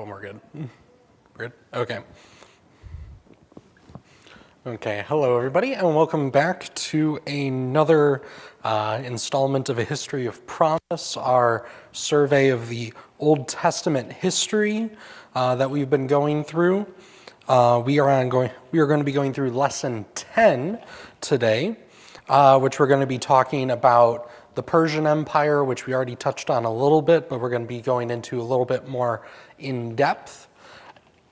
we're good. We're good? Okay. Okay, hello everybody, and welcome back to another installment of A History of Promise, our survey of the Old Testament history that we've been going through. We are going to be going through Lesson 10 today, which we're going to be talking about the Persian Empire, which we already touched on a little bit, but we're going to be going into a little bit more in depth.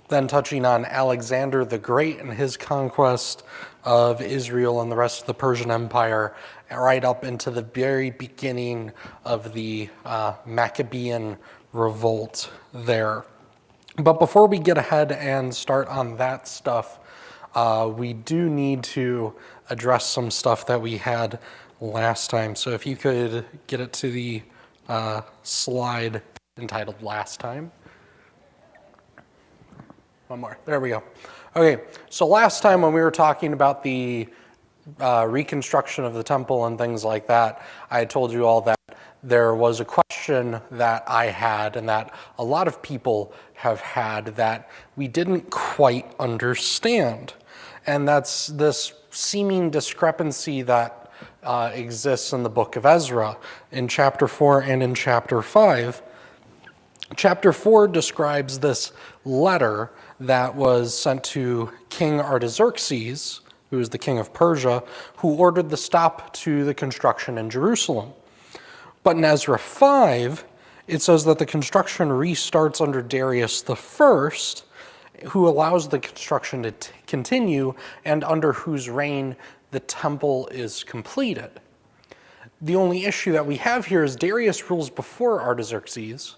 Then touching on Alexander the Great and his conquest of Israel and the rest of the Persian Empire, right up into the very beginning of the Maccabean revolt there. But before we get ahead and start on that stuff, we do need to address some stuff that we had last time. So if you could get it to the slide entitled Last Time. One more. There we go. Okay, so last time when we were talking about the reconstruction of the temple and things like that, I had told you all that there was a question that I had and that a lot of people have had that we didn't quite understand. And that's this seeming discrepancy that exists in the book of Ezra in chapter 4 and in chapter 5. Chapter 4 describes this letter that was sent to King Artaxerxes, who is the king of Persia, who ordered the stop to the construction in Jerusalem. But in Ezra 5, it says that the construction restarts under Darius I, who allows the construction to continue and under whose reign the temple is completed. The only issue that we have here is Darius rules before Artaxerxes,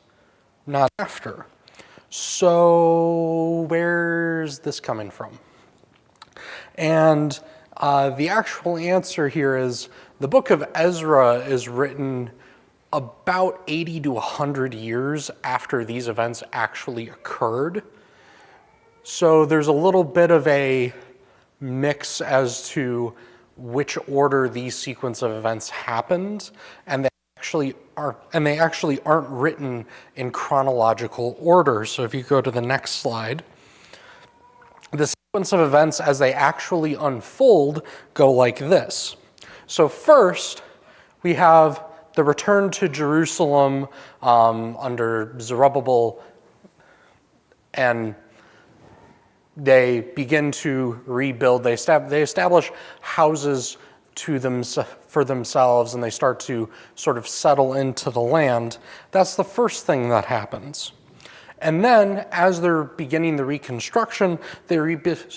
not after. So where's this coming from? And the actual answer here is the book of Ezra is written about 80 to 100 years after these events actually occurred. So there's a little bit of a mix as to which order these sequence of events happened, and they actually aren't written in chronological order. So if you go to the next slide, the sequence of events as they actually unfold go like this. So first, we have the return to Jerusalem under Zerubbabel, and they begin to rebuild. They establish houses for themselves, and they start to sort of settle into the land. That's the first thing that happens. And then, as they're beginning the reconstruction, they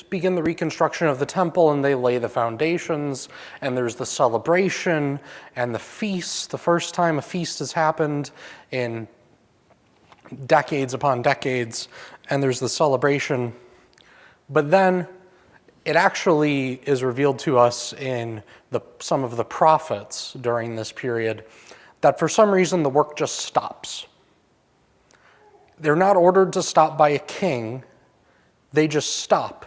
begin the reconstruction of the temple, and they lay the foundations, and there's the celebration and the feast. The first time a feast has happened in decades upon decades, and there's the celebration. But then it actually is revealed to us in some of the prophets during this period that for some reason the work just stops. They're not ordered to stop by a king, they just stop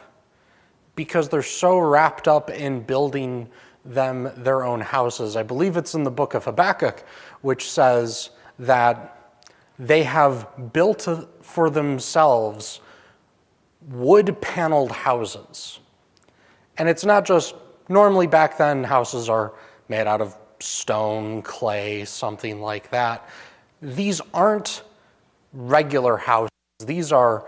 because they're so wrapped up in building them their own houses. I believe it's in the book of Habakkuk, which says that they have built for themselves wood-paneled houses. And it's not just, normally back then houses are made out of stone, clay, something like that. These aren't regular houses. These are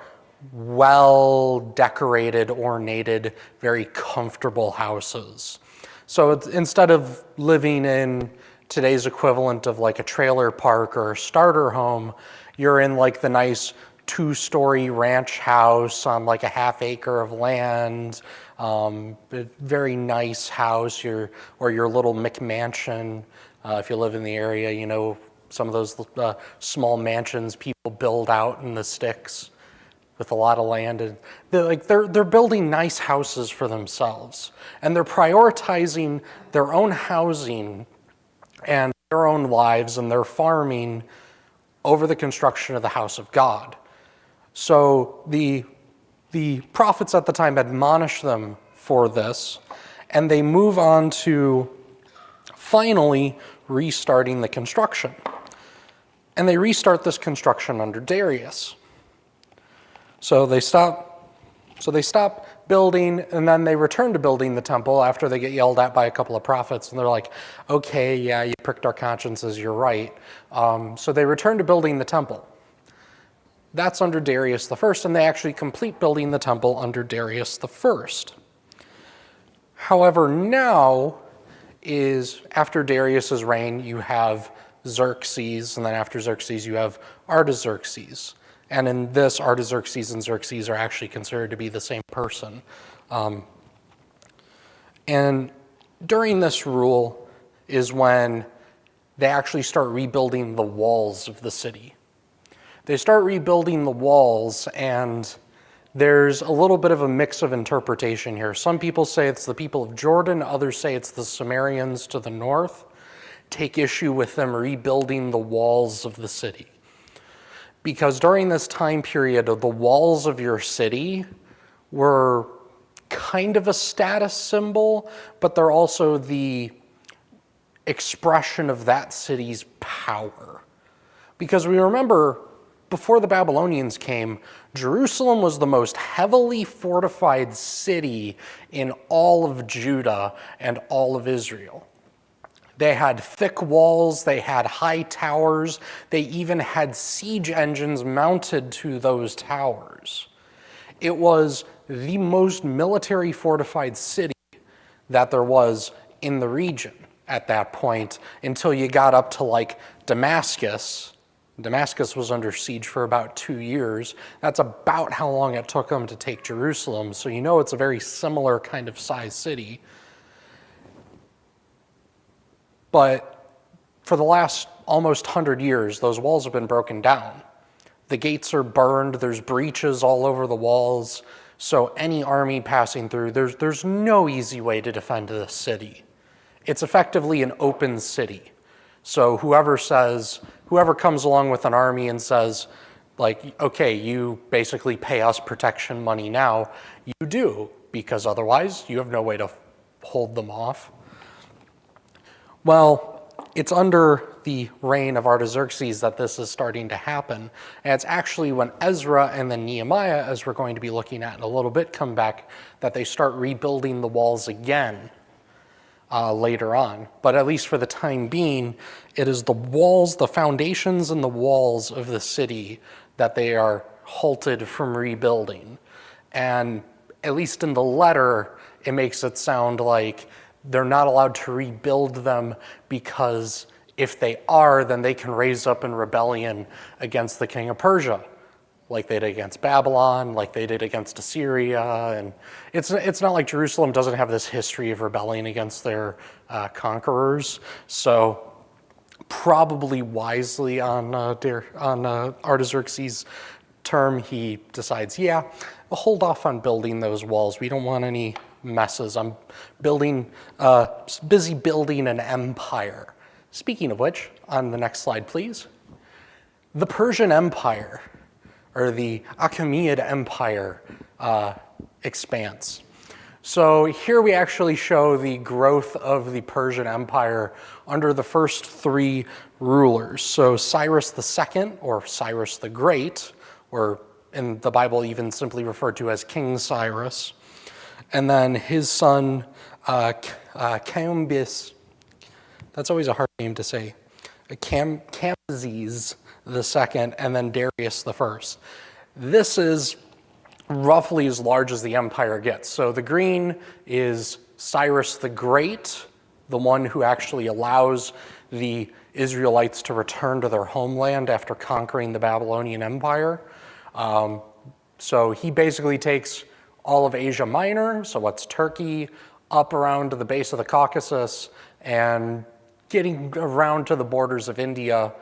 well-decorated, ornated, very comfortable houses. So instead of living in today's equivalent of like a trailer park or a starter home, you're in like the nice two-story ranch house on like a half acre of land, a very nice house, or your little McMansion. If you live in the area, you know, some of those small mansions people build out in the sticks with a lot of land. And they're building nice houses for themselves, and they're prioritizing their own housing and their own lives and their farming over the construction of the house of God. So the prophets at the time admonish them for this, and they move on to finally restarting the construction. And they restart this construction under Darius. So they stop building, and then they return to building the temple after they get yelled at by a couple of prophets, and they're like, okay, yeah, you pricked our consciences, you're right. So they return to building the temple. That's under Darius the First, and they actually complete building the temple under Darius the First. However, now is, after Darius's reign, you have Xerxes, and then after Xerxes you have Artaxerxes. And in this, Artaxerxes and Xerxes are actually considered to be the same person. And during this rule is when they actually start rebuilding the walls of the city. They start rebuilding the walls, and there's a little bit of a mix of interpretation here. Some people say it's the people of Jordan, others say it's the Sumerians to the north. Take issue with them rebuilding the walls of the city. Because during this time period, the walls of your city were kind of a status symbol, but they're also the expression of that city's power. Because we remember, before the Babylonians came, Jerusalem was the most heavily fortified city in all of Judah and all of Israel. They had thick walls, they had high towers, they even had siege engines mounted to those towers. It was the most military fortified city that there was in the region at that point, until you got up to like Damascus. Damascus was under siege for about 2 years. That's about how long it took them to take Jerusalem, so you know it's a very similar kind of size city. But for the last almost 100 years, those walls have been broken down. The gates are burned, there's breaches all over the walls, so any army passing through, there's no easy way to defend this city. It's effectively an open city. So whoever comes along with an army and says, like, okay, you basically pay us protection money now, you do, because otherwise you have no way to hold them off. Well, it's under the reign of Artaxerxes that this is starting to happen. And it's actually when Ezra and then Nehemiah, as we're going to be looking at in a little bit, come back, that they start rebuilding the walls again later on. But at least for the time being, it is the walls, the foundations and the walls of the city that they are halted from rebuilding. And at least in the letter, it makes it sound like they're not allowed to rebuild them, because if they are, then they can raise up in rebellion against the king of Persia, like they did against Babylon, like they did against Assyria. And it's not like Jerusalem doesn't have this history of rebelling against their conquerors. So probably wisely on Artaxerxes' term, he decides, yeah, we'll hold off on building those walls. We don't want any messes. I'm busy building an empire. Speaking of which, on the next slide, please. The Persian Empire, or the Achaemenid Empire, expands. So here we actually show the growth of the Persian Empire under the first 3 rulers. So Cyrus II, or Cyrus the Great, or in the Bible even simply referred to as King Cyrus, and then his son Cambyses, that's always a hard name to say, Cambyses II, and then Darius the First. This is roughly as large as the empire gets. So the green is Cyrus the Great, the one who actually allows the Israelites to return to their homeland after conquering the Babylonian Empire. So he basically takes all of Asia Minor, so what's Turkey, up around to the base of the Caucasus, and getting around to the borders of India.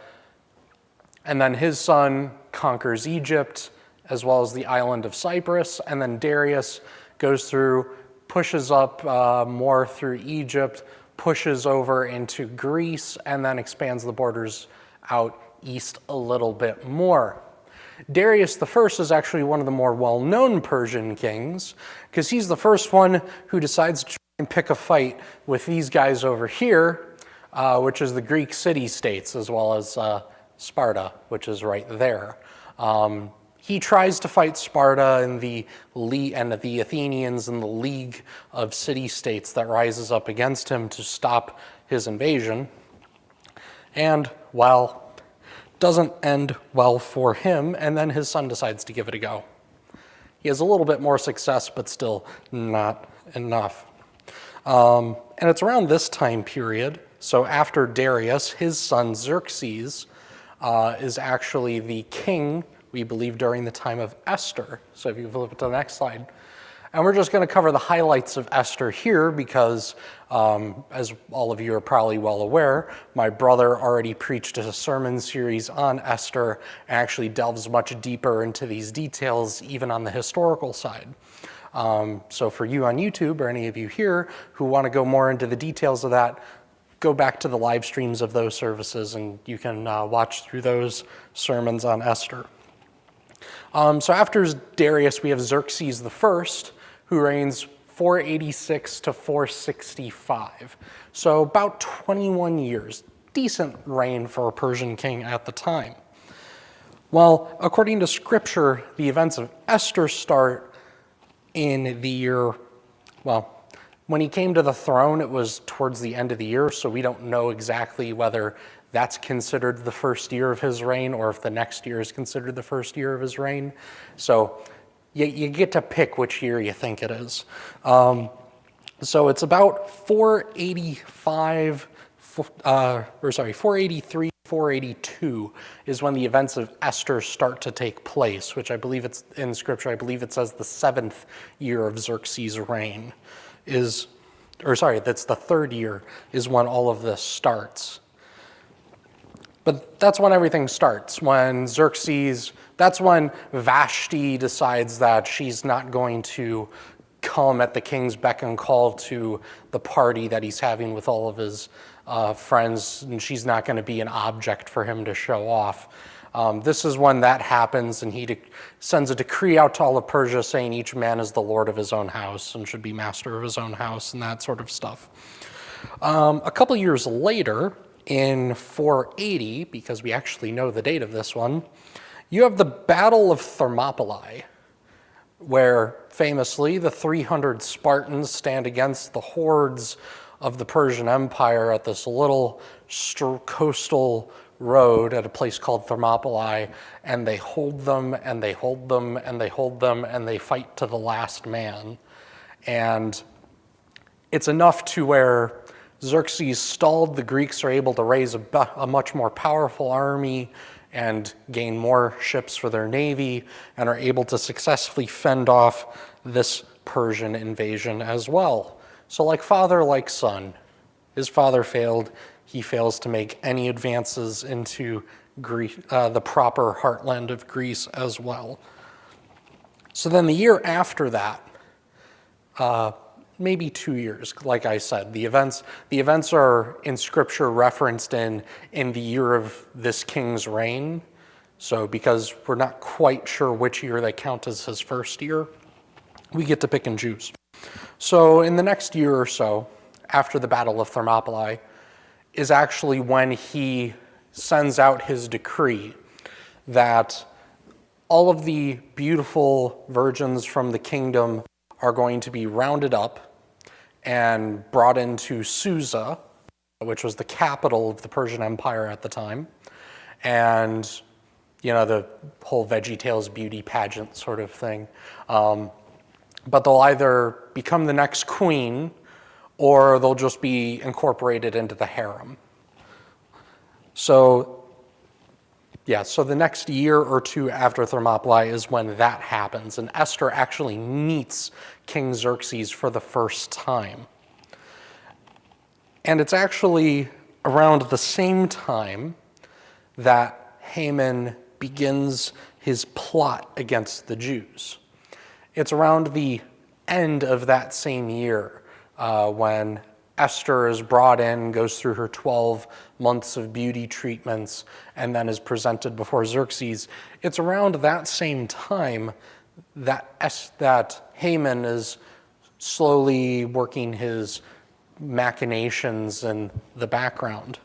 And then his son conquers Egypt, as well as the island of Cyprus, and then Darius goes through, pushes up more through Egypt, pushes over into Greece, and then expands the borders out east a little bit more. Darius the First is actually one of the more well-known Persian kings, because he's the first one who decides to try and pick a fight with these guys over here, which is the Greek city-states, as well as Sparta, which is right there. he tries to fight Sparta and the Athenians and the League of City-States that rises up against him to stop his invasion. And, well, doesn't end well for him, and then his son decides to give it a go. He has a little bit more success, but still not enough. And it's around this time period, so after Darius, his son Xerxes is actually the king, we believe, during the time of Esther. So if you flip it to the next slide. And we're just going to cover the highlights of Esther here because, as all of you are probably well aware, my brother already preached a sermon series on Esther and actually delves much deeper into these details, even on the historical side. So for you on YouTube or any of you here who want to go more into the details of that, go back to the live streams of those services and you can watch through those sermons on Esther. So after Darius, we have Xerxes I, who reigns 486 to 465. So about 21 years, decent reign for a Persian king at the time. Well, according to scripture, the events of Esther start in the year, well, when he came to the throne, it was towards the end of the year, so we don't know exactly whether that's considered the first year of his reign or if the next year is considered the first year of his reign. So you get to pick which year you think it is. So it's about 483, 482 is when the events of Esther start to take place, which I believe it's in scripture, I believe it says the 7th year of Xerxes' reign that's the 3rd year is when all of this starts. But that's when everything starts, that's when Vashti decides that she's not going to come at the king's beck and call to the party that he's having with all of his friends, and she's not going to be an object for him to show off. This is when that happens, and he sends a decree out to all of Persia saying each man is the lord of his own house and should be master of his own house and that sort of stuff. A couple years later, in 480, because we actually know the date of this one, you have the Battle of Thermopylae, where famously the 300 Spartans stand against the hordes of the Persian Empire at this little coastal road at a place called Thermopylae, and they hold them, and they hold them, and they hold them, and they fight to the last man. And it's enough to where Xerxes stalled, the Greeks are able to raise a much more powerful army and gain more ships for their navy, and are able to successfully fend off this Persian invasion as well. So like father, like son, his father failed, he fails to make any advances into Greece, the proper heartland of Greece as well. So then the year after that, maybe 2 years, like I said, the events are in scripture referenced in the year of this king's reign. So because we're not quite sure which year they count as his first year, we get to pick and choose. So in the next year or so, after the Battle of Thermopylae, is actually when he sends out his decree that all of the beautiful virgins from the kingdom are going to be rounded up and brought into Susa, which was the capital of the Persian Empire at the time. And, you know, the whole VeggieTales beauty pageant sort of thing. But they'll either become the next queen or they'll just be incorporated into the harem. So, yeah, so the next year or two after Thermopylae is when that happens, and Esther actually meets King Xerxes for the first time. And it's actually around the same time that Haman begins his plot against the Jews. It's around the end of that same year when Esther is brought in, goes through her 12 months of beauty treatments, and then is presented before Xerxes. It's around that same time that Haman is slowly working his machinations in the background.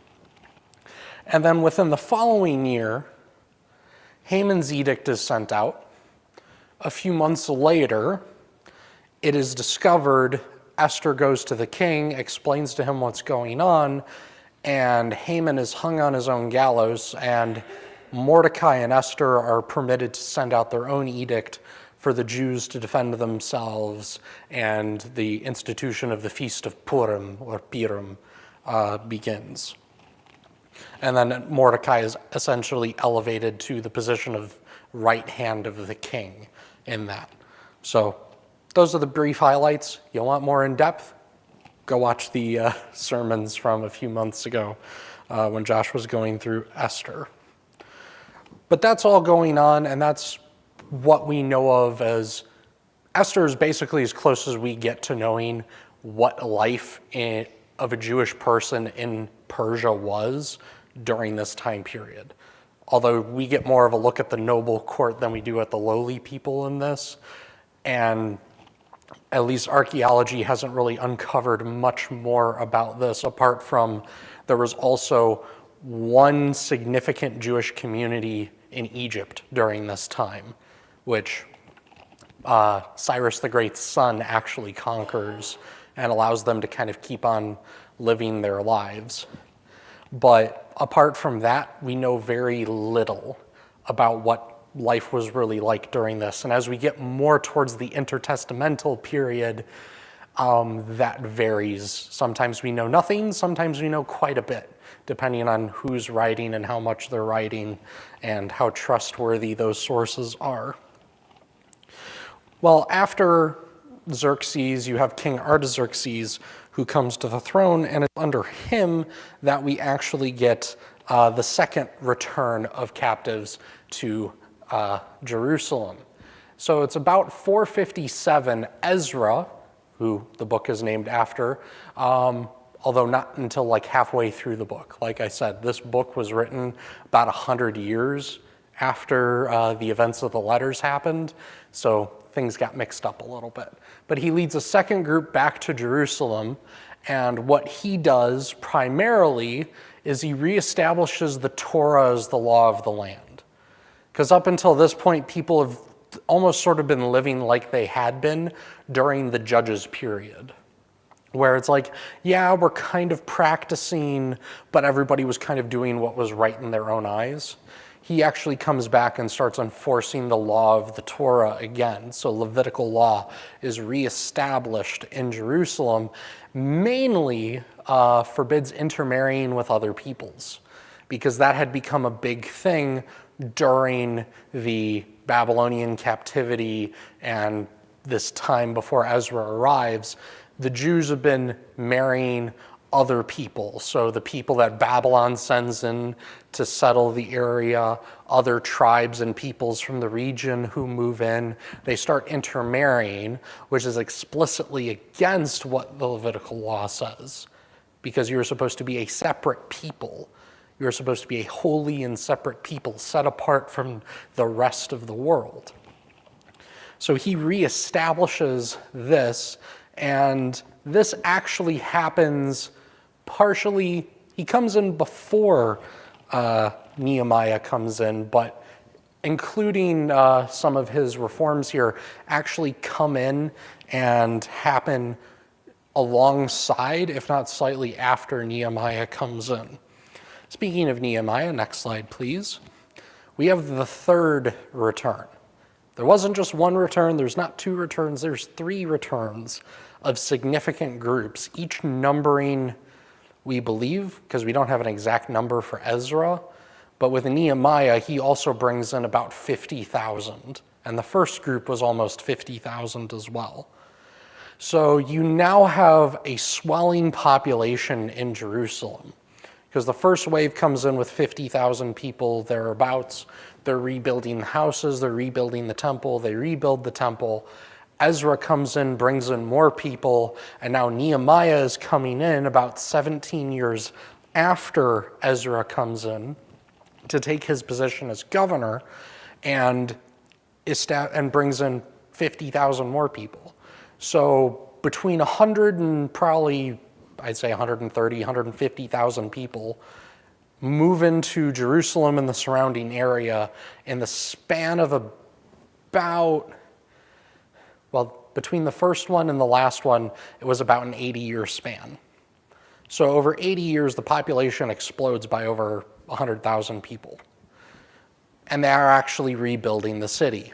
And then within the following year, Haman's edict is sent out, A few months later, it is discovered. Esther goes to the king, explains to him what's going on, and Haman is hung on his own gallows, and Mordecai and Esther are permitted to send out their own edict for the Jews to defend themselves, and the institution of the Feast of Purim, or Purim, begins. And then Mordecai is essentially elevated to the position of right hand of the king in that. So those are the brief highlights. You want more in depth? Go watch the sermons from a few months ago when Josh was going through Esther. But that's all going on, and that's what we know of as Esther is basically as close as we get to knowing what life of a Jewish person in Persia was during this time period. Although we get more of a look at the noble court than we do at the lowly people in this, and at least archaeology hasn't really uncovered much more about this, apart from there was also one significant Jewish community in Egypt during this time, which Cyrus the Great's son actually conquers and allows them to kind of keep on living their lives. But apart from that, we know very little about what life was really like during this. And as we get more towards the intertestamental period, that varies. Sometimes we know nothing, sometimes we know quite a bit, depending on who's writing and how much they're writing and how trustworthy those sources are. Well, after Xerxes, you have King Artaxerxes, who comes to the throne, and it's under him that we actually get the second return of captives to Jerusalem. So it's about 457, Ezra, who the book is named after, although not until like halfway through the book. Like I said, this book was written about 100 years after the events of the letters happened, so things got mixed up a little bit. But he leads a second group back to Jerusalem, and what he does primarily is he reestablishes the Torah as the law of the land. Because up until this point, people have almost sort of been living like they had been during the Judges period, where it's like, yeah, we're kind of practicing, but everybody was kind of doing what was right in their own eyes. He actually comes back and starts enforcing the law of the Torah again. So Levitical law is reestablished in Jerusalem, mainly forbids intermarrying with other peoples, because that had become a big thing during the Babylonian captivity and this time before Ezra arrives. The Jews have been marrying other people. So the people that Babylon sends in to settle the area, other tribes and peoples from the region who move in, they start intermarrying, which is explicitly against what the Levitical law says, because you're supposed to be a separate people. You're supposed to be a holy and separate people, set apart from the rest of the world. So he reestablishes this, and this actually happens partially. He comes in before Nehemiah comes in, but including some of his reforms here actually come in and happen alongside, if not slightly after, Nehemiah comes in. Speaking of Nehemiah, next slide, please. We have the third return. There wasn't just one return, there's not two returns, there's three returns of significant groups, each numbering, we believe, because we don't have an exact number for Ezra, but with Nehemiah, he also brings in about 50,000, and the first group was almost 50,000 as well. So you now have a swelling population in Jerusalem, because the first wave comes in with 50,000 people thereabouts. They're rebuilding houses, they're rebuilding the temple, they rebuild the temple. Ezra comes in, brings in more people, and now Nehemiah is coming in about 17 years after Ezra comes in to take his position as governor and brings in 50,000 more people. So between 100 and probably, I'd say 130, 150,000 people move into Jerusalem and the surrounding area in the span of about Well, between the first one and the last one, it was about an 80-year span. So over 80 years, the population explodes by over 100,000 people. And they are actually rebuilding the city.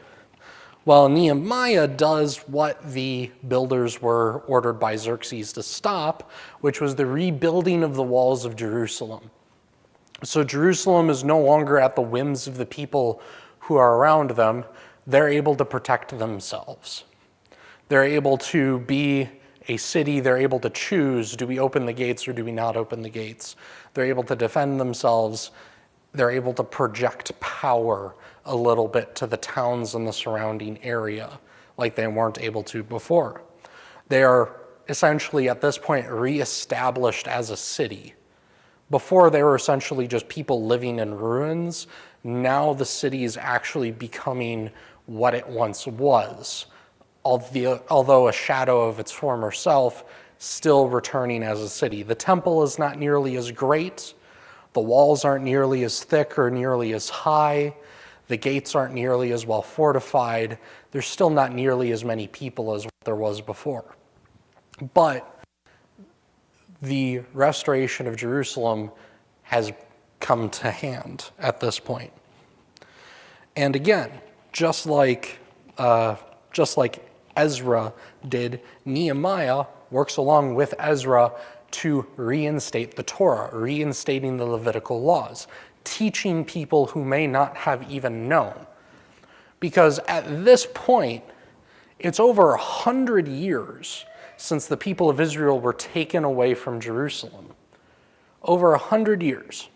Well, Nehemiah does what the builders were ordered by Xerxes to stop, which was the rebuilding of the walls of Jerusalem. So Jerusalem is no longer at the whims of the people who are around them. They're able to protect themselves. They're able to be a city. They're able to choose, do we open the gates or do we not open the gates? They're able to defend themselves. They're able to project power a little bit to the towns in the surrounding area like they weren't able to before. They are essentially at this point reestablished as a city. Before they were essentially just people living in ruins. Now the city is actually becoming what it once was, although a shadow of its former self, still returning as a city. The temple is not nearly as great. The walls aren't nearly as thick or nearly as high. The gates aren't nearly as well fortified. There's still not nearly as many people as there was before. But the restoration of Jerusalem has come to hand at this point. And again, just like Ezra did, Nehemiah works along with Ezra to reinstate the Torah, reinstating the Levitical laws, teaching people who may not have even known. Because at this point, it's over 100 years since the people of Israel were taken away from Jerusalem. Over 100 years.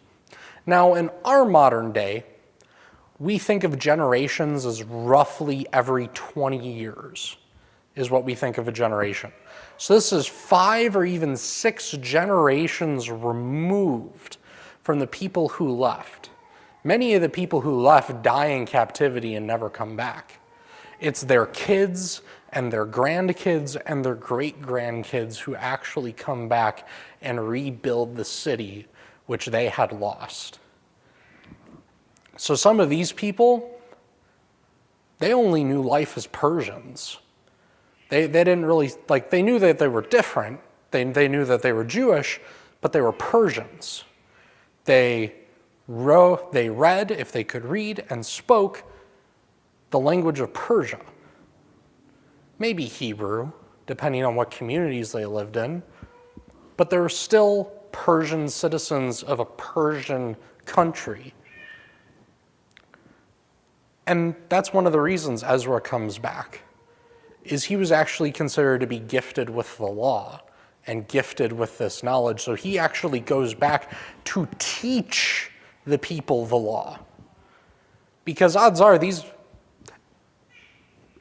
Now, in our modern day, we think of generations as roughly every 20 years is what we think of a generation. So this is 5 or even 6 generations removed from the people who left. Many of the people who left die in captivity and never come back. It's their kids and their grandkids and their great-grandkids who actually come back and rebuild the city which they had lost. So some of these people, they only knew life as Persians. They didn't really, they knew that they were different. They knew that they were Jewish, but they were Persians. They read, if they could read, and spoke the language of Persia. Maybe Hebrew, depending on what communities they lived in, but they were still Persian citizens of a Persian country. And that's one of the reasons Ezra comes back, is he was actually considered to be gifted with the law and gifted with this knowledge. So he actually goes back to teach the people the law. Because odds are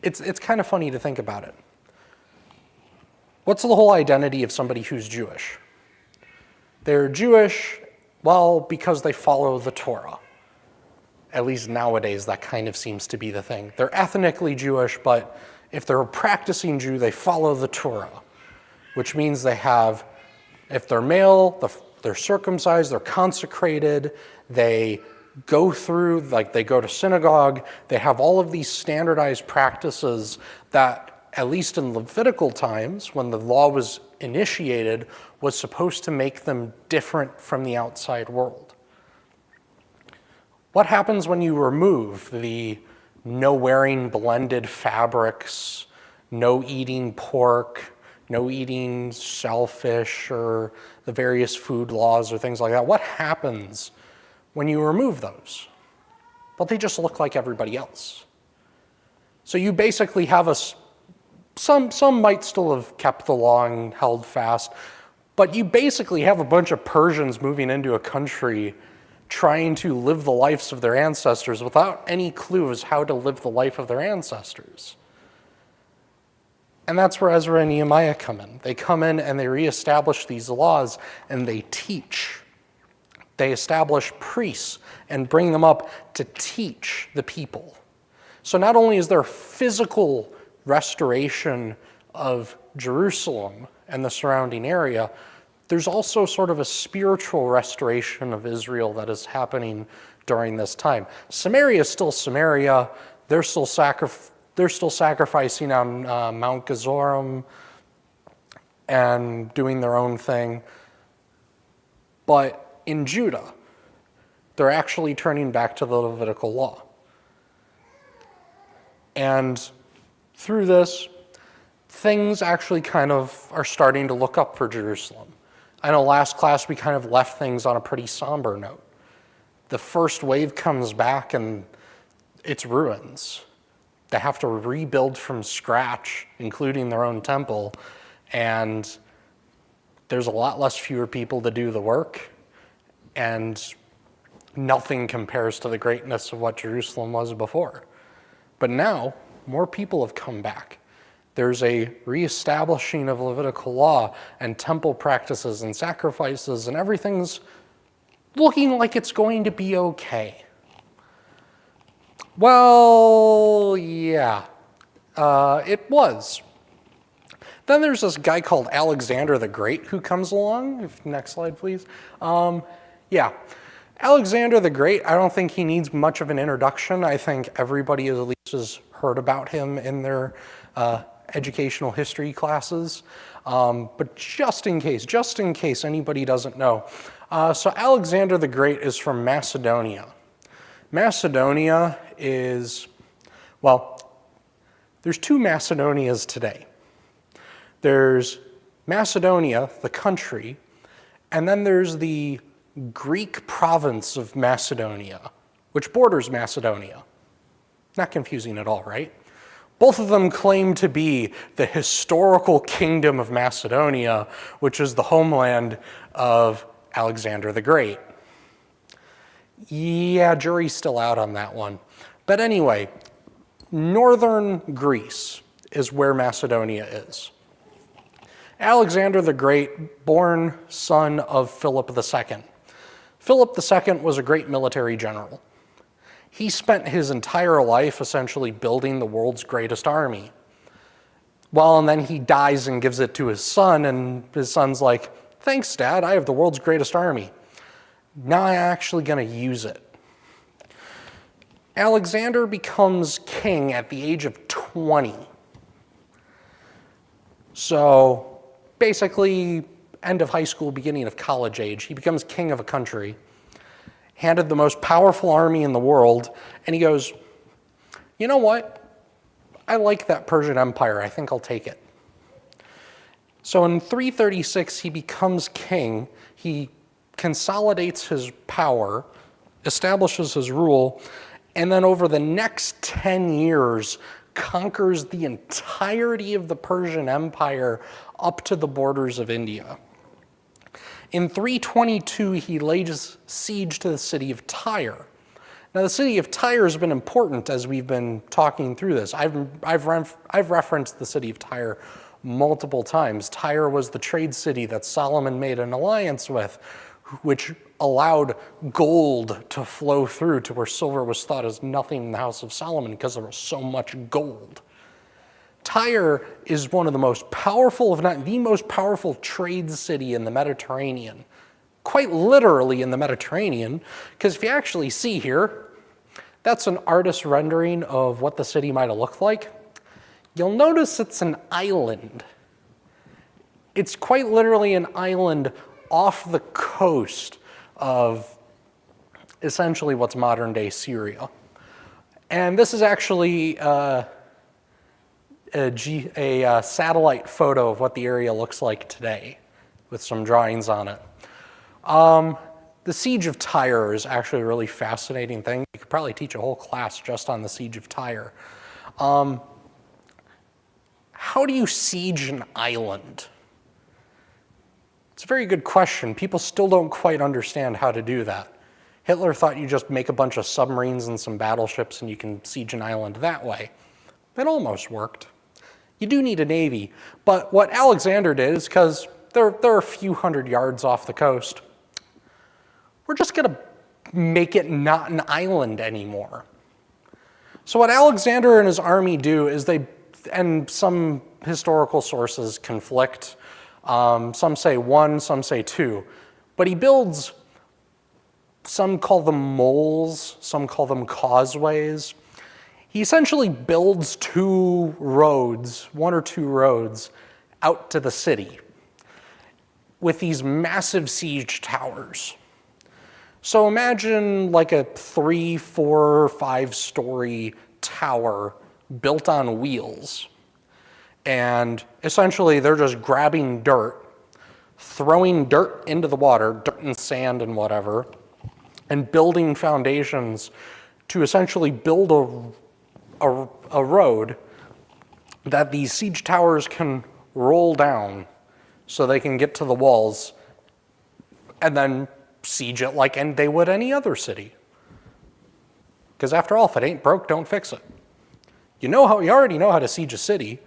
it's kind of funny to think about it. What's the whole identity of somebody who's Jewish? They're Jewish, well, because they follow the Torah. At least nowadays, that kind of seems to be the thing. They're ethnically Jewish, but if they're a practicing Jew, they follow the Torah, which means they have, if they're male, they're circumcised, they're consecrated, they go through, they go to synagogue, they have all of these standardized practices that, at least in Levitical times, when the law was initiated, was supposed to make them different from the outside world. What happens when you remove the no wearing blended fabrics, no eating pork, no eating shellfish, or the various food laws or things like that? What happens when you remove those? Well, they just look like everybody else. So you basically have some might still have kept the law and held fast, but you basically have a bunch of Persians moving into a country trying to live the lives of their ancestors without any clue as how to live the life of their ancestors. And that's where Ezra and Nehemiah come in. They come in and they reestablish these laws and they teach. They establish priests and bring them up to teach the people. So not only is there physical restoration of Jerusalem and the surrounding area, there's also sort of a spiritual restoration of Israel that is happening during this time. Samaria is still Samaria. They're still they're still sacrificing on Mount Gezorim and doing their own thing. But in Judah, they're actually turning back to the Levitical law. And through this, things actually kind of are starting to look up for Jerusalem. I know last class we kind of left things on a pretty somber note. The first wave comes back and it's ruins. They have to rebuild from scratch, including their own temple, and there's a lot fewer people to do the work, and nothing compares to the greatness of what Jerusalem was before. But now, more people have come back. There's a reestablishing of Levitical law and temple practices and sacrifices, and everything's looking like it's going to be okay. Well, yeah, it was. Then there's this guy called Alexander the Great who comes along. Next slide, please. Yeah, Alexander the Great, I don't think he needs much of an introduction. I think everybody at least has heard about him in their educational history classes. But just in case anybody doesn't know. So Alexander the Great is from Macedonia. Macedonia is, well, there's two Macedonias today. There's Macedonia, the country, and then there's the Greek province of Macedonia, which borders Macedonia. Not confusing at all, right? Both of them claim to be the historical kingdom of Macedonia, which is the homeland of Alexander the Great. Yeah, jury's still out on that one. But anyway, northern Greece is where Macedonia is. Alexander the Great, born son of Philip II. Philip II was a great military general. He spent his entire life essentially building the world's greatest army. Well, and then he dies and gives it to his son, and his son's like, "Thanks, Dad, I have the world's greatest army. Now I'm actually going to use it." Alexander becomes king at the age of 20. So basically, end of high school, beginning of college age, he becomes king of a country, handed the most powerful army in the world, and he goes, "You know what? I like that Persian Empire. I think I'll take it." So in 336, he becomes king. He consolidates his power, establishes his rule, and then over the next 10 years, conquers the entirety of the Persian Empire up to the borders of India. In 322, he lays siege to the city of Tyre. Now, the city of Tyre has been important as we've been talking through this. I've referenced the city of Tyre multiple times. Tyre was the trade city that Solomon made an alliance with, which allowed gold to flow through to where silver was thought as nothing in the house of Solomon because there was so much gold. Tyre is one of the most powerful, if not the most powerful trade city in the Mediterranean. Quite literally in the Mediterranean, because if you actually see here, that's an artist's rendering of what the city might have looked like. You'll notice it's an island. It's quite literally an island off the coast of essentially what's modern-day Syria. And this is actually a satellite photo of what the area looks like today with some drawings on it. The Siege of Tyre is actually a really fascinating thing. You could probably teach a whole class just on the Siege of Tyre. How do you siege an island? It's a very good question. People still don't quite understand how to do that. Hitler thought you just make a bunch of submarines and some battleships and you can siege an island that way. It almost worked. You do need a navy, but what Alexander did is, because they're a few hundred yards off the coast, we're just going to make it not an island anymore. So what Alexander and his army do is and some historical sources conflict. Some say 1, some say 2. But he builds, some call them moles, some call them causeways. He essentially builds two roads, one or two roads, out to the city with these massive siege towers. So imagine like a 3, 4, 5-story tower built on wheels. And essentially they're just grabbing dirt, throwing dirt into the water, dirt and sand and whatever, and building foundations to essentially build a road that these siege towers can roll down so they can get to the walls and then siege it like they would any other city. Because after all, if it ain't broke, don't fix it. You already know how to siege a city.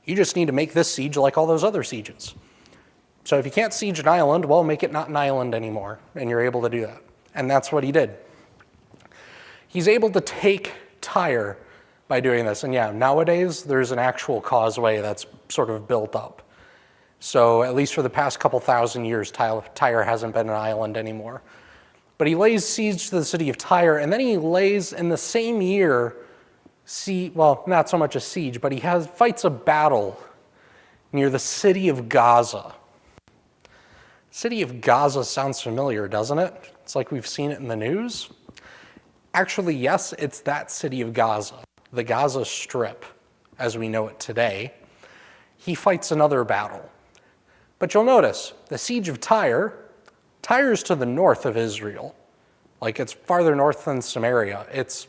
You just need to make this siege like all those other sieges. So if you can't siege an island, well, make it not an island anymore, and you're able to do that. And that's what he did. He's able to take Tyre by doing this. And yeah, nowadays there's an actual causeway that's sort of built up. So at least for the past couple thousand years, Tyre hasn't been an island anymore. But he lays siege to the city of Tyre, and then he lays in the same year, well, not so much a siege, but he fights a battle near the city of Gaza. City of Gaza sounds familiar, doesn't it? It's like we've seen it in the news. Actually, yes, it's that city of Gaza, the Gaza Strip, as we know it today. He fights another battle. But you'll notice, the siege of Tyre's to the north of Israel. Like, it's farther north than Samaria. It's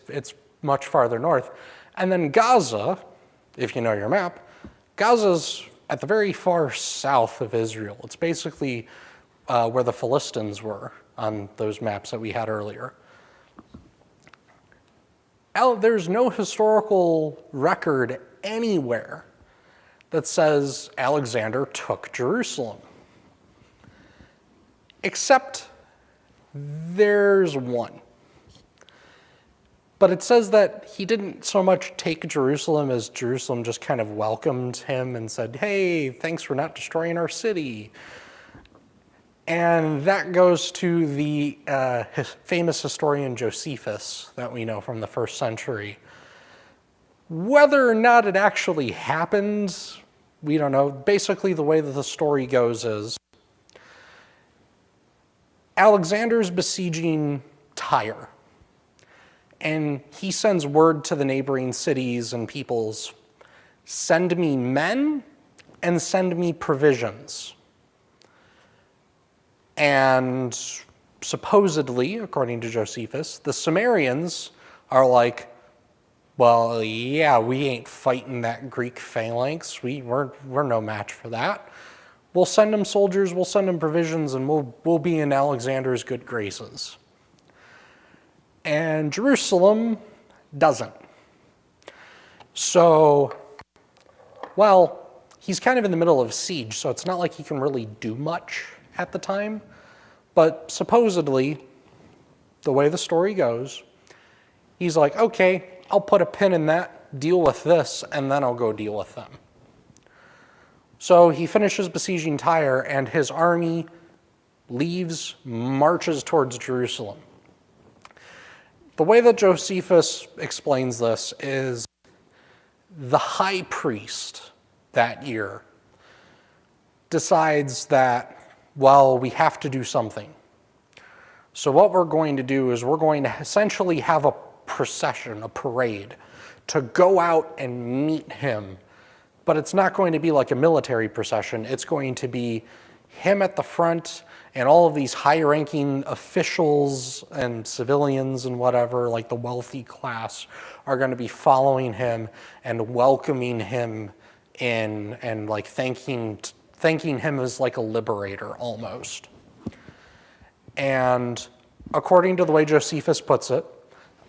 much farther north. And then Gaza, if you know your map, Gaza's at the very far south of Israel. It's basically where the Philistines were on those maps that we had earlier. There's no historical record anywhere that says Alexander took Jerusalem. Except there's one. But it says that he didn't so much take Jerusalem as Jerusalem just kind of welcomed him and said, hey, thanks for not destroying our city. And that goes to the famous historian Josephus that we know from the 1st century. Whether or not it actually happened, we don't know. Basically, the way that the story goes is Alexander's besieging Tyre, and he sends word to the neighboring cities and peoples, send me men and send me provisions. And supposedly, according to Josephus, the Sumerians are like, well, yeah, we ain't fighting that Greek phalanx. We're no match for that. We'll send them soldiers, we'll send them provisions, and we'll be in Alexander's good graces. And Jerusalem doesn't. So, well, he's kind of in the middle of siege, so it's not like he can really do much at the time. But supposedly, the way the story goes, he's like, okay, I'll put a pin in that, deal with this, and then I'll go deal with them. So he finishes besieging Tyre, and his army leaves, marches towards Jerusalem. The way that Josephus explains this is the high priest that year decides that, well, we have to do something. So what we're going to do is we're going to essentially have a procession, a parade, to go out and meet him. But it's not going to be like a military procession. It's going to be him at the front and all of these high-ranking officials and civilians and whatever, like the wealthy class, are going to be following him and welcoming him in and like thanking him as like a liberator almost. And according to the way Josephus puts it,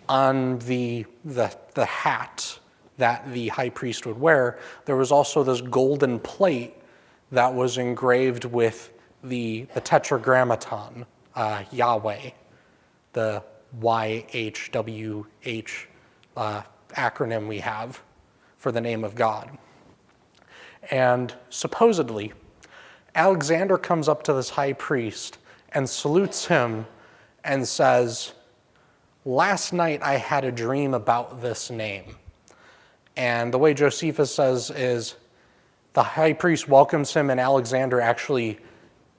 on the hat that the high priest would wear, there was also this golden plate that was engraved with the tetragrammaton, Yahweh, the YHWH acronym we have for the name of God. And supposedly, Alexander comes up to this high priest and salutes him and says, last night I had a dream about this name. And the way Josephus says is the high priest welcomes him, and Alexander actually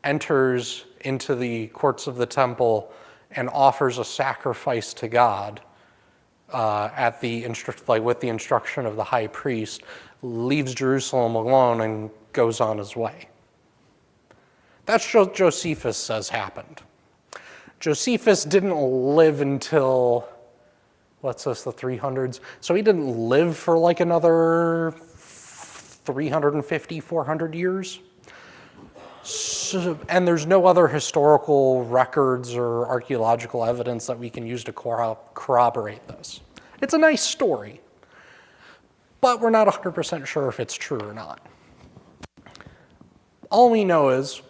enters into the courts of the temple and offers a sacrifice to God with the instruction of the high priest, leaves Jerusalem alone and goes on his way. That's what Josephus says happened. Josephus didn't live until, the 300s? So he didn't live for like another 350, 400 years. And there's no other historical records or archaeological evidence that we can use to corroborate this. It's a nice story, but we're not 100% sure if it's true or not. All we know is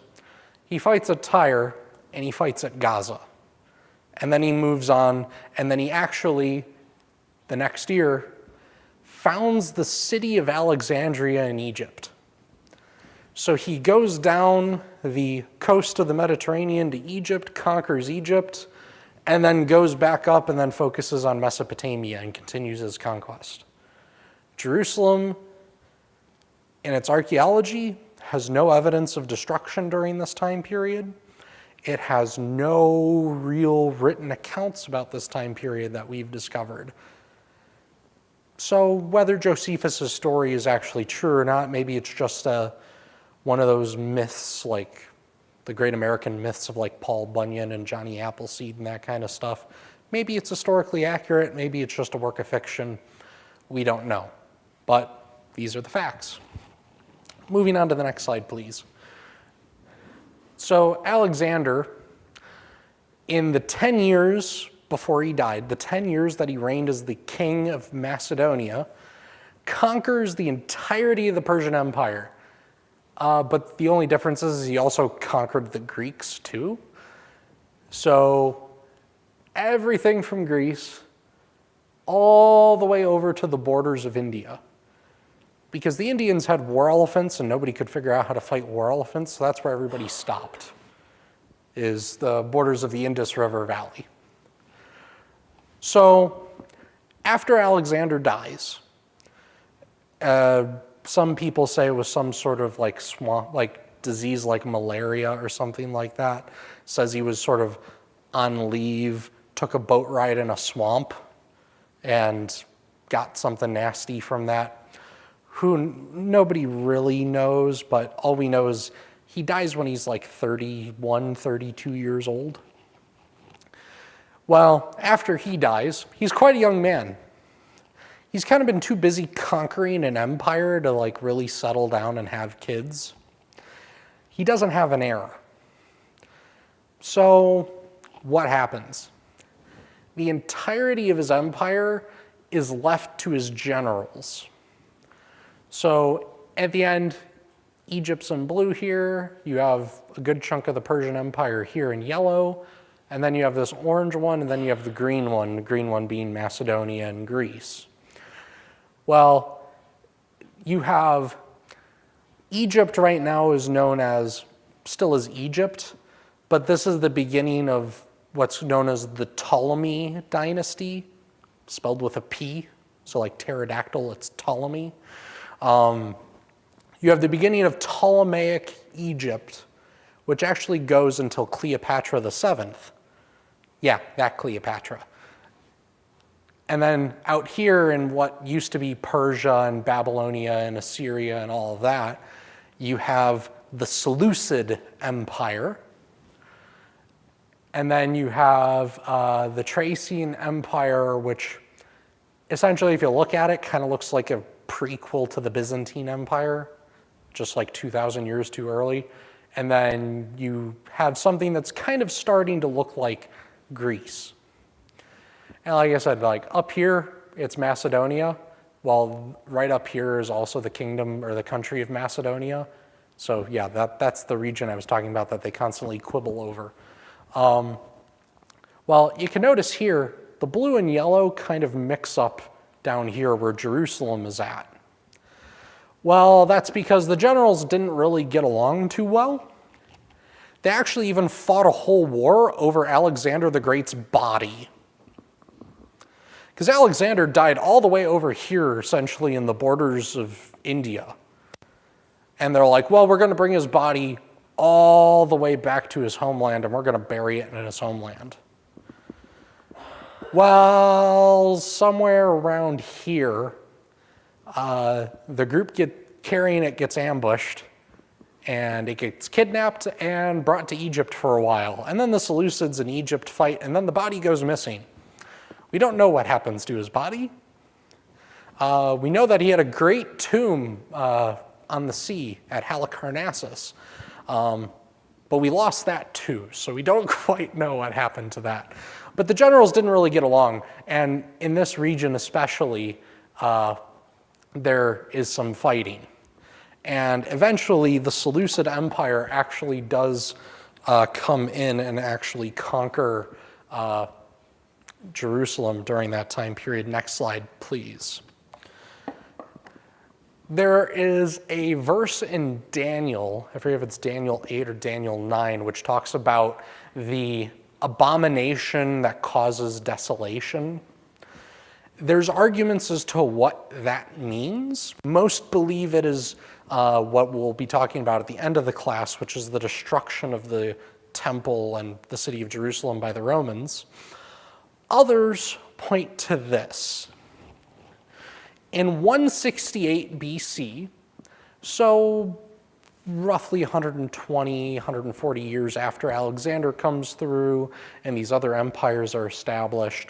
he fights at Tyre and he fights at Gaza. And then he moves on, and then he actually, the next year, founds the city of Alexandria in Egypt. So he goes down the coast of the Mediterranean to Egypt, conquers Egypt, and then goes back up and then focuses on Mesopotamia and continues his conquest. Jerusalem, in its archaeology, has no evidence of destruction during this time period. It has no real written accounts about this time period that we've discovered. So whether Josephus' story is actually true or not, maybe it's just one of those myths, like the great American myths of like Paul Bunyan and Johnny Appleseed and that kind of stuff. Maybe it's historically accurate, maybe it's just a work of fiction. We don't know. But these are the facts. Moving on to the next slide, please. So Alexander, in the 10 years before he died, the 10 years that he reigned as the king of Macedonia, conquers the entirety of the Persian Empire. But the only difference is he also conquered the Greeks too. So everything from Greece all the way over to the borders of India. Because the Indians had war elephants and nobody could figure out how to fight war elephants, so that's where everybody stopped, is the borders of the Indus River Valley. So after Alexander dies, some people say it was some sort of like swamp, like disease like malaria or something like that. Says he was sort of on leave, took a boat ride in a swamp, and got something nasty from that. Nobody really knows, but all we know is he dies when he's like 31, 32 years old. Well, after he dies, he's quite a young man. He's kind of been too busy conquering an empire to like really settle down and have kids. He doesn't have an heir. So what happens? The entirety of his empire is left to his generals. So at the end, Egypt's in blue here. You have a good chunk of the Persian Empire here in yellow. And then you have this orange one, and then you have the green one being Macedonia and Greece. Well, you have Egypt right now is known as, still as Egypt, but this is the beginning of what's known as the Ptolemy dynasty, spelled with a P, so like pterodactyl, it's Ptolemy. You have the beginning of Ptolemaic Egypt, which actually goes until Cleopatra the Seventh. Yeah, that Cleopatra. And then out here in what used to be Persia and Babylonia and Assyria and all of that, you have the Seleucid Empire. And then you have the Thracian Empire, which essentially, if you look at it, kind of looks like a prequel to the Byzantine Empire, just like 2,000 years too early. And then you have something that's kind of starting to look like Greece. And like I said, like up here, it's Macedonia, while right up here is also the kingdom or the country of Macedonia. So yeah, that's the region I was talking about that they constantly quibble over. Well, you can notice here, the blue and yellow kind of mix up down here where Jerusalem is at. Well, that's because the generals didn't really get along too well. They actually even fought a whole war over Alexander the Great's body. Because Alexander died all the way over here, essentially in the borders of India. And they're like, well, we're going to bring his body all the way back to his homeland, and we're going to bury it in his homeland. Well, somewhere around here, the group carrying it gets ambushed, and it gets kidnapped and brought to Egypt for a while. And then the Seleucids in Egypt fight, and then the body goes missing. We don't know what happens to his body. We know that he had a great tomb on the sea at Halicarnassus, but we lost that too, so we don't quite know what happened to that. But the generals didn't really get along, and in this region especially, there is some fighting. And eventually, the Seleucid Empire actually does come in and actually conquer Jerusalem during that time period. Next slide, please. There is a verse in Daniel, I forget if it's Daniel 8 or Daniel 9, which talks about the abomination that causes desolation. There's arguments as to what that means. Most believe it is what we'll be talking about at the end of the class, which is the destruction of the temple and the city of Jerusalem by the Romans. Others point to this. In 168 BC, so roughly 120, 140 years after Alexander comes through and these other empires are established,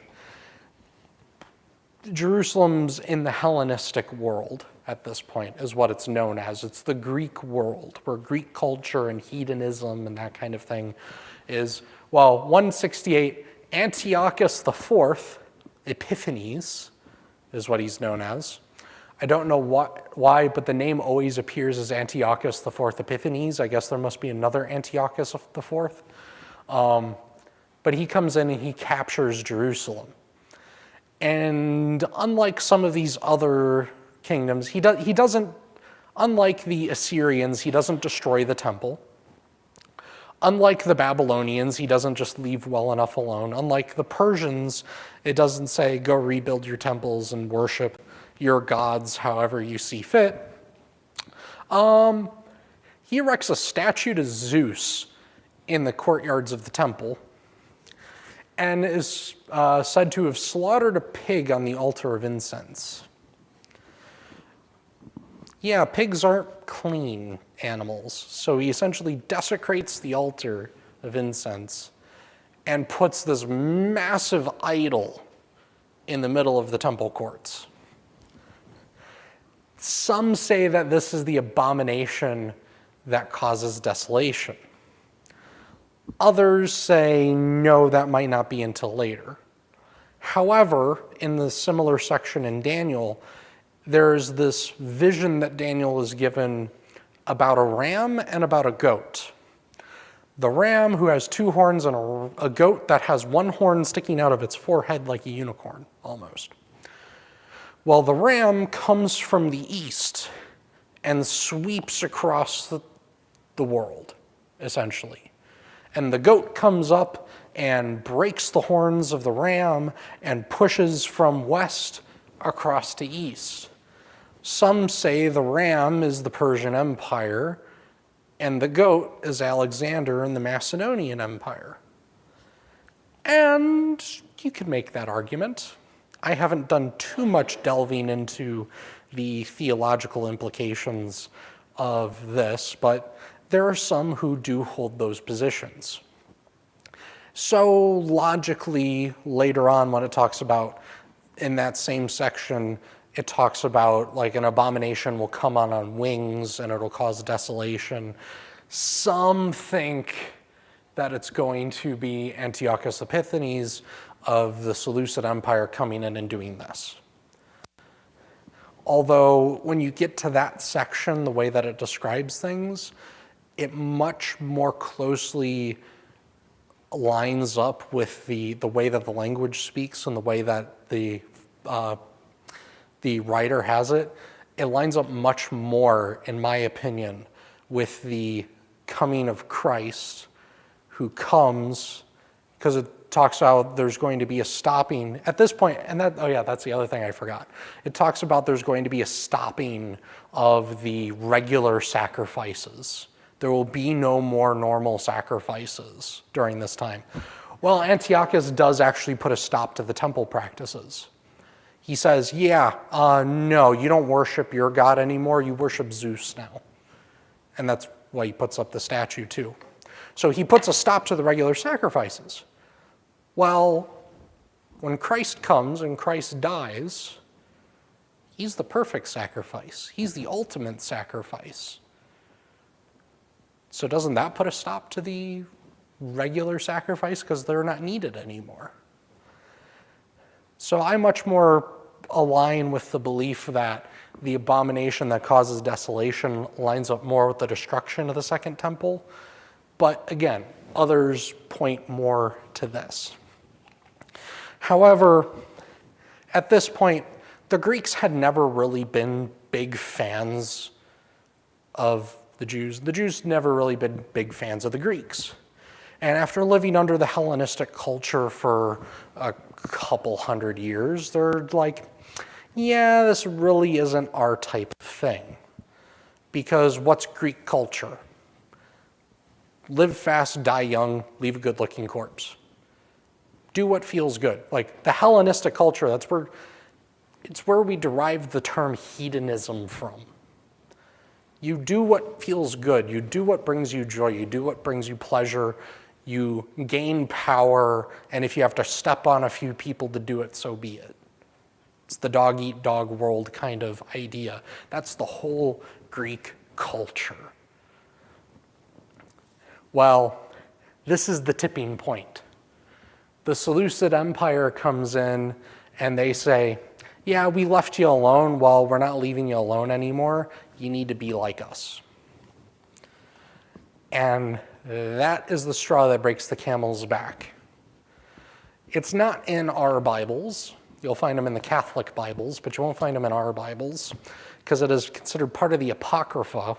Jerusalem's in the Hellenistic world at this point, is what it's known as. It's the Greek world, where Greek culture and hedonism and that kind of thing is. Well, 168, Antiochus IV, Epiphanes, is what he's known as. I don't know why, but the name always appears as Antiochus IV Epiphanes. I guess there must be another Antiochus IV. But he comes in and he captures Jerusalem. And unlike some of these other kingdoms, he doesn't, unlike the Assyrians, he doesn't destroy the temple. Unlike the Babylonians, he doesn't just leave well enough alone. Unlike the Persians, it doesn't say, go rebuild your temples and worship your gods however you see fit. He erects a statue to Zeus in the courtyards of the temple and is said to have slaughtered a pig on the altar of incense. Yeah, pigs aren't clean animals, so he essentially desecrates the altar of incense and puts this massive idol in the middle of the temple courts. Some say that this is the abomination that causes desolation. Others say, no, that might not be until later. However, in the similar section in Daniel, there's this vision that Daniel is given about a ram and about a goat. The ram, who has two horns, and a goat that has one horn sticking out of its forehead like a unicorn, almost. Well, the ram comes from the east and sweeps across the world, essentially. And the goat comes up and breaks the horns of the ram and pushes from west across to east. Some say the ram is the Persian Empire and the goat is Alexander and the Macedonian Empire. And you could make that argument. I haven't done too much delving into the theological implications of this, but there are some who do hold those positions. So logically, later on when it talks about, in that same section, it talks about like an abomination will come on wings and it'll cause desolation. Some think that it's going to be Antiochus Epiphanes of the Seleucid Empire coming in and doing this. Although when you get to that section, the way that it describes things, it much more closely lines up with the way that the language speaks and the way that the writer has it. It lines up much more, in my opinion, with the coming of Christ, who comes, because talks about there's going to be a stopping at this point, and that's the other thing I forgot. It talks about there's going to be a stopping of the regular sacrifices. There will be no more normal sacrifices during this time. Well, Antiochus does actually put a stop to the temple practices. He says, no, you don't worship your God anymore, you worship Zeus now. And that's why he puts up the statue too. So he puts a stop to the regular sacrifices. Well, when Christ comes and Christ dies, he's the perfect sacrifice. He's the ultimate sacrifice. So doesn't that put a stop to the regular sacrifice because they're not needed anymore? So I much more align with the belief that the abomination that causes desolation lines up more with the destruction of the Second Temple. But again, others point more to this. However, at this point, the Greeks had never really been big fans of the Jews. The Jews never really been big fans of the Greeks. And after living under the Hellenistic culture for a couple hundred years, they're like, this really isn't our type of thing. Because what's Greek culture? Live fast, die young, leave a good-looking corpse. Do what feels good. Like the Hellenistic culture, it's where we derive the term hedonism from. You do what feels good. You do what brings you joy. You do what brings you pleasure. You gain power, and if you have to step on a few people to do it, so be it. It's the dog-eat-dog world kind of idea. That's the whole Greek culture. Well, this is the tipping point. The Seleucid Empire comes in, and they say, we left you alone. Well, we're not leaving you alone anymore. You need to be like us. And that is the straw that breaks the camel's back. It's not in our Bibles. You'll find them in the Catholic Bibles, but you won't find them in our Bibles because it is considered part of the Apocrypha.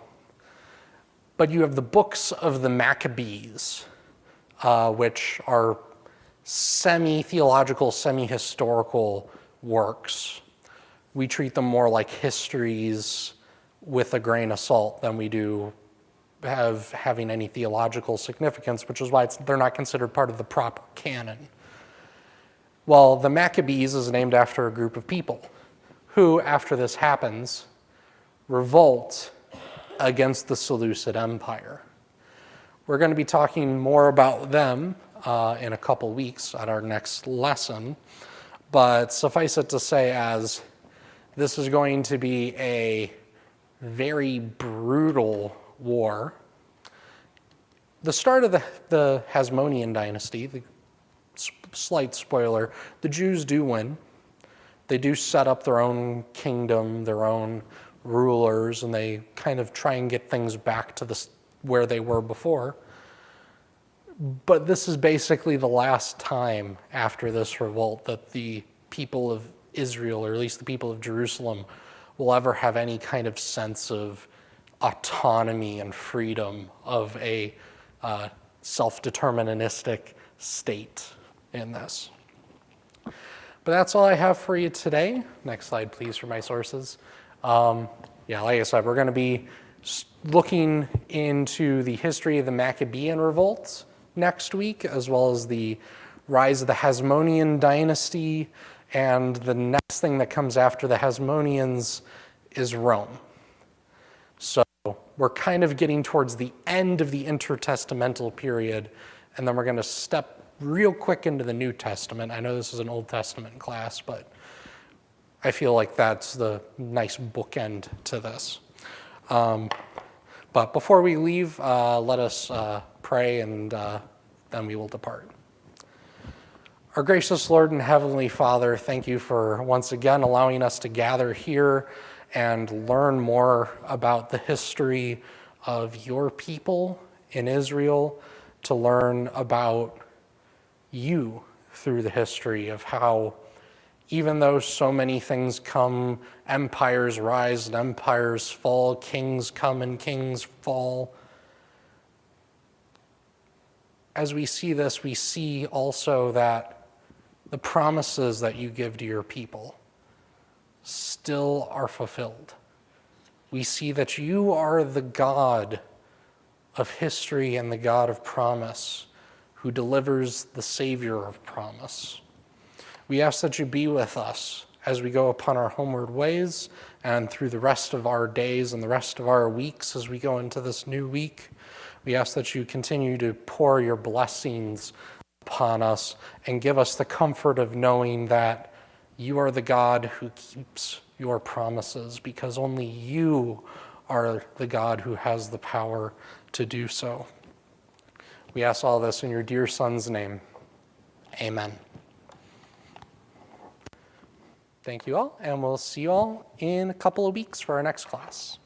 But you have the books of the Maccabees, which are semi-theological, semi-historical works. We treat them more like histories with a grain of salt than we do having any theological significance, which is why they're not considered part of the proper canon. Well, the Maccabees is named after a group of people who, after this happens, revolt against the Seleucid Empire. We're going to be talking more about them in a couple weeks at our next lesson, but suffice it to say as this is going to be a very brutal war. The start of the Hasmonean dynasty, the slight spoiler, the Jews do win. They do set up their own kingdom, their own rulers, and they kind of try and get things back to where they were before. But this is basically the last time after this revolt that the people of Israel, or at least the people of Jerusalem, will ever have any kind of sense of autonomy and freedom of a self-deterministic state in this. But that's all I have for you today. Next slide, please, for my sources. Like I said, we're going to be looking into the history of the Maccabean revolts next week, as well as the rise of the Hasmonean dynasty, and the next thing that comes after the Hasmoneans is Rome. So we're kind of getting towards the end of the intertestamental period, and then we're going to step real quick into the New Testament. I know this is an Old Testament class, but I feel like that's the nice bookend to this. But before we leave, let us pray, and then we will depart. Our gracious Lord and Heavenly Father, thank you for once again allowing us to gather here and learn more about the history of your people in Israel, to learn about you through the history of how, even though so many things come, empires rise and empires fall, kings come and kings fall, as we see this, we see also that the promises that you give to your people still are fulfilled. We see that you are the God of history and the God of promise who delivers the Savior of promise. We ask that you be with us as we go upon our homeward ways and through the rest of our days and the rest of our weeks as we go into this new week. We ask that you continue to pour your blessings upon us and give us the comfort of knowing that you are the God who keeps your promises, because only you are the God who has the power to do so. We ask all this in your dear Son's name. Amen. Thank you all, and we'll see you all in a couple of weeks for our next class.